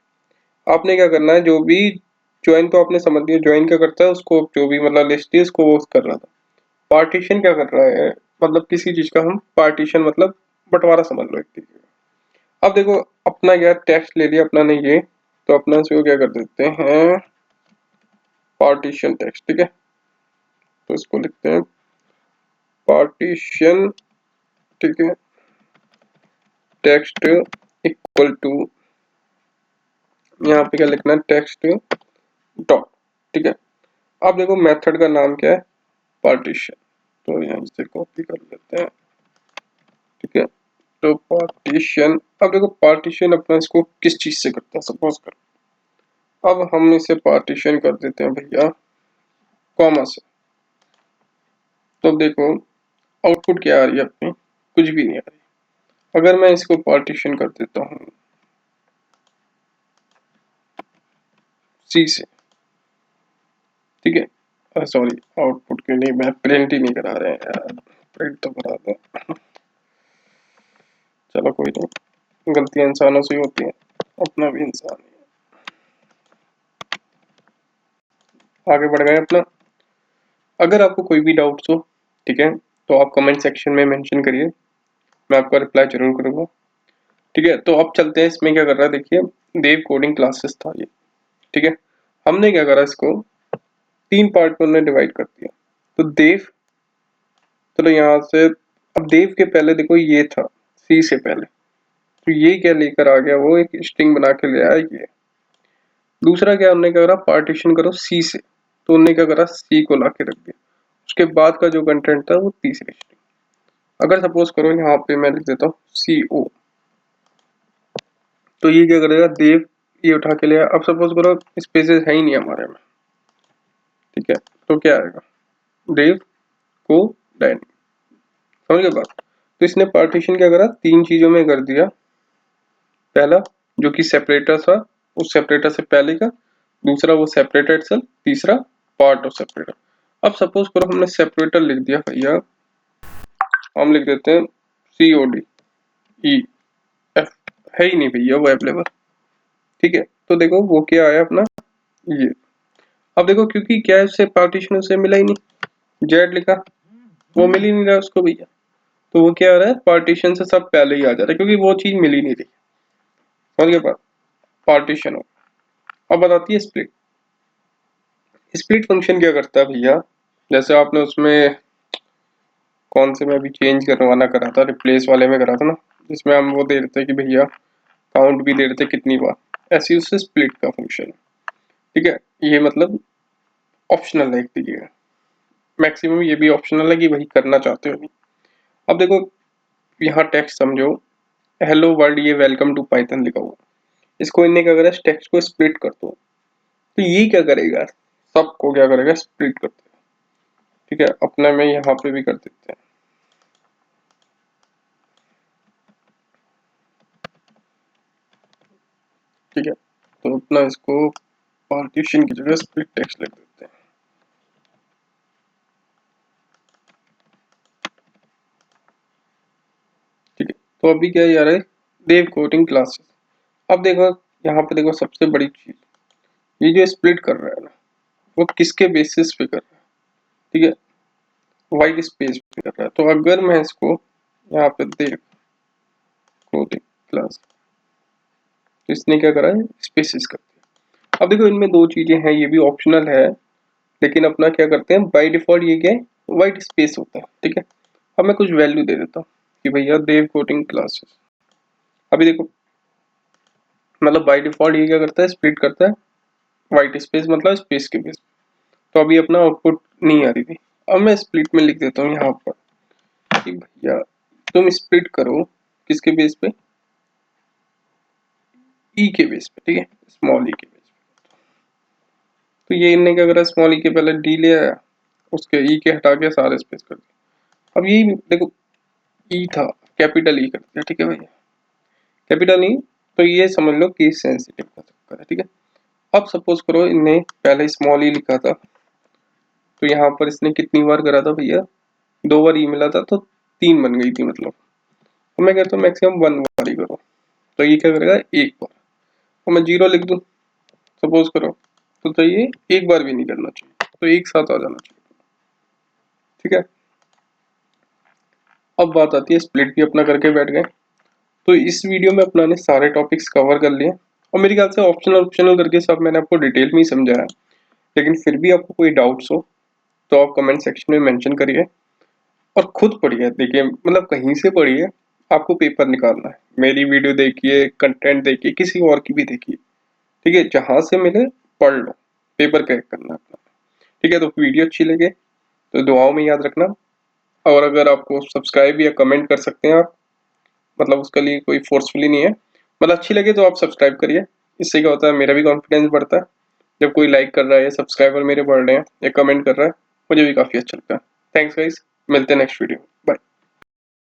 Speaker 1: आपने क्या करना है, जो भी ज्वाइन तो आपने समझ लिया, ज्वाइन क्या करता है, उसको जो भी मतलब लिस्ट है उसको वो कर रहा था। पार्टीशन क्या कर रहा है, मतलब किसी चीज का हम पार्टीशन मतलब बंटवारा समझ लो एक तरीके का। अब देखो अपना क्या टेक्स्ट ले लिया अपना ने ये, तो अपना इसको क्या कर देते हैं, पार्टीशन टेक्स्ट। ठीक है, तो इसको लिखते हैं पार्टीशन। ठीक है, टेक्स्ट इक्वल टू, यहाँ पे क्या लिखना है, टेक्स्ट डॉट। ठीक है, अब देखो मेथड का नाम क्या है, पार्टीशन, तो यहाँ से कॉपी कर लेते हैं। ठीक है, तो पार्टीशन, अब देखो पार्टीशन अपना इसको किस चीज से करते हैं, सपोज करो अब हम इसे पार्टीशन कर देते हैं भैया कॉमा से, तो देखो आउटपुट क्या आ रही है अपनी, कुछ भी नहीं आ रही। अगर मैं इसको पार्टीशन कर देता हूँ सी से, ठीक है, सॉरी आउटपुट के लिए मैं प्रिंट ही नहीं करा रहे हैं यार, प्रिंट तो करा दे, चलो कोई नहीं, गलतियां इंसानों से ही होती हैं, अपना भी इंसान ही है। आगे बढ़ गए अपना, अगर आपको कोई भी डाउट्स हो, ठीक है, तो आप कमेंट सेक्शन में मेंशन करिए, मैं आपका रिप्लाई जरूर करूंगा। ठीक है, तो अब चलते हैं, इसमें क्या कर रहा है देखिए, देव कोडिंग क्लासेस था ये। ठीक है, हमने क्या करा, इसको 3 पार्ट में हमने डिवाइड कर दिया। तो देव, चलो यहाँ से, अब देव के पहले देखो ये था सी से पहले, तो ये क्या लेकर आ गया, वो एक स्ट्रिंग बना के ले आया ये। दूसरा क्या हमने क्या करा, पार्टीशन करो सी से, तो उन्होंने क्या करा, सी को ला के रख दिया, उसके बाद का जो कंटेंट था वो तीसरी स्ट्रिंग। अगर सपोज करो यहाँ पे मैं लिख देता हूँ सी ओ, तो ये क्या करेगा, देव ये उठा के लिया। अब सपोज करो स्पेसेस है ही नहीं हमारे में, ठीक है, तो क्या आएगा, देव को डायनी, समझ गए बात। तो इसने पार्टीशन क्या करा, 3 चीजों में कर दिया। पहला जो कि सेपरेटर था, उस सेपरेटर से पहले का, दूसरा वो सेपरेटर इटसेल्फ, तीसरा पार्ट ऑफ सेपरेटर। अब सपोज करो हमने सेपरेटर लिख दिया भैया, हम लिख देते हैं सी ओ डी ई एफ, है ही नहीं भैया वो अवेलेबल। ठीक है, तो देखो वो क्या आया अपना ये। अब देखो क्योंकि क्या है, उससे पार्टीशन उसे मिला ही नहीं, जेड लिखा, वो मिल ही नहीं रहा उसको भैया, तो वो क्या आ रहा है, पार्टीशन से सब पहले ही आ जा रहा है, क्योंकि वो चीज मिल ही नहीं रही। समझ गए बात, पार्टीशन हो। अब बताती है स्प्लिट। स्प्लिट फंक्शन क्या करता है भैया, जैसे आपने उसमें कौन से में अभी चेंज करवाना करा था, रिप्लेस वाले में करा था ना, जिसमें हम वो दे देते कि भैया काउंट भी दे देते कितनी बार, ऐसी उससे स्प्लिट का फंक्शन है। ठीक है, ये मतलब ऑप्शनल है एक तरीके का, मैक्सिमम ये भी ऑप्शनल है कि वही करना चाहते हो नहीं। अब देखो यहाँ टेक्स्ट समझो, हेलो वर्ल्ड, ये वेलकम टू पाइथन लिखा हुआ, इसको इनने क्या करा, टेक्स्ट को स्प्लिट कर दो। तो ये क्या करेगा, सबको क्या करेगा, स्प्लिट कर देगा। ठीक है, अपने में यहाँ पे भी कर देते हैं। ठीक है, तो अपना इसको पार्टीशन की जगह स्प्लिट टेक्स्ट लिख देते हैं। ठीक है, तो अभी क्या आ रहा है, देव कोडिंग क्लासेस। अब देखो यहाँ पे देखो सबसे बड़ी चीज, ये जो स्प्लिट कर रहा है ना, वो किसके बेसिस पे कर रहा है। ठीक है, वाइट स्पेस पे कर रहा है। तो अगर मैं इसको यहाँ पे देव कोडिंग क्लास, तो इसने क्या करा है, स्पेसिस कर दिया। अब देखो इनमें दो चीजें हैं, ये भी ऑप्शनल है, लेकिन अपना क्या करते हैं बाय डिफॉल्ट, ये क्या है, वाइट स्पेस होता है। ठीक है, अब मैं कुछ वैल्यू दे देता हूँ कि भैया देव कोडिंग क्लासेस। अभी देखो मतलब बाय डिफॉल्ट ये क्या करता है, स्प्लिट करता है वाइट स्पेस, मतलब स्पेस के बेस। तो अभी अपना आउटपुट नहीं आ रही थी, अब मैं स्प्लिट में लिख देता हूँ यहाँ पर कि भैया तुम स्प्लिट करो किसके बेस पे, ई के बेस पे। ठीक है, स्मॉल ई के बेस पे। तो ये इनने क्या करा, स्मॉल ई के पहले डी ले आया, उसके ई के हटा के सारे स्पेस कर दिया। अब ये देखो ई था, कैपिटल ई कर दिया। ठीक है भैया, कैपिटल ई, तो ये समझ लो केस सेंसिटिव का चक्कर है। ठीक है, अब सपोज करो इनने पहले स्मॉल ई लिखा था, तो यहाँ पर इसने कितनी बार करा था भैया, 2 बार ई मिला था, तो 3 बन गई थी मतलब। तो मैं कहता हूँ मैक्सिमम 1 बार ही करो, तो ये क्या करेगा, 1 बार। तो मैं 0 लिख दूँ सपोज करो, तो ये 1 बार भी नहीं करना चाहिए, तो एक साथ आ जाना चाहिए। ठीक है, अब बात आती है, स्प्लिट भी अपना करके बैठ गए। तो इस वीडियो में अपना ने सारे टॉपिक्स कवर कर लिए, और मेरे ख्याल से ऑप्शनल ऑप्शनल करके सब मैंने आपको डिटेल में ही समझाया। लेकिन फिर भी आपको कोई डाउट्स हो तो आप कमेंट सेक्शन में मेंशन करिए, और खुद पढ़िए। देखिए मतलब कहीं से पढ़िए, आपको पेपर निकालना है, मेरी वीडियो देखिए, कंटेंट देखिए, किसी और की भी देखिए। ठीक है, जहां से मिले पढ़ लो, पेपर क्रैक करना अपना। ठीक है, तो वीडियो अच्छी लगे तो दुआओं में याद रखना, और अगर आपको सब्सक्राइब या कमेंट कर सकते हैं आप, मतलब उसके लिए कोई फोर्सफुली नहीं है, मतलब अच्छी लगे तो आप सब्सक्राइब करिए। इससे क्या होता है, मेरा भी कॉन्फिडेंस बढ़ता है, जब कोई लाइक कर रहा है या सब्सक्राइबर मेरे बढ़ रहे हैं या कमेंट कर रहा है, मुझे भी काफ़ी अच्छा लगता है। थैंक्स गाइस, मिलते हैं नेक्स्ट वीडियो, बाय।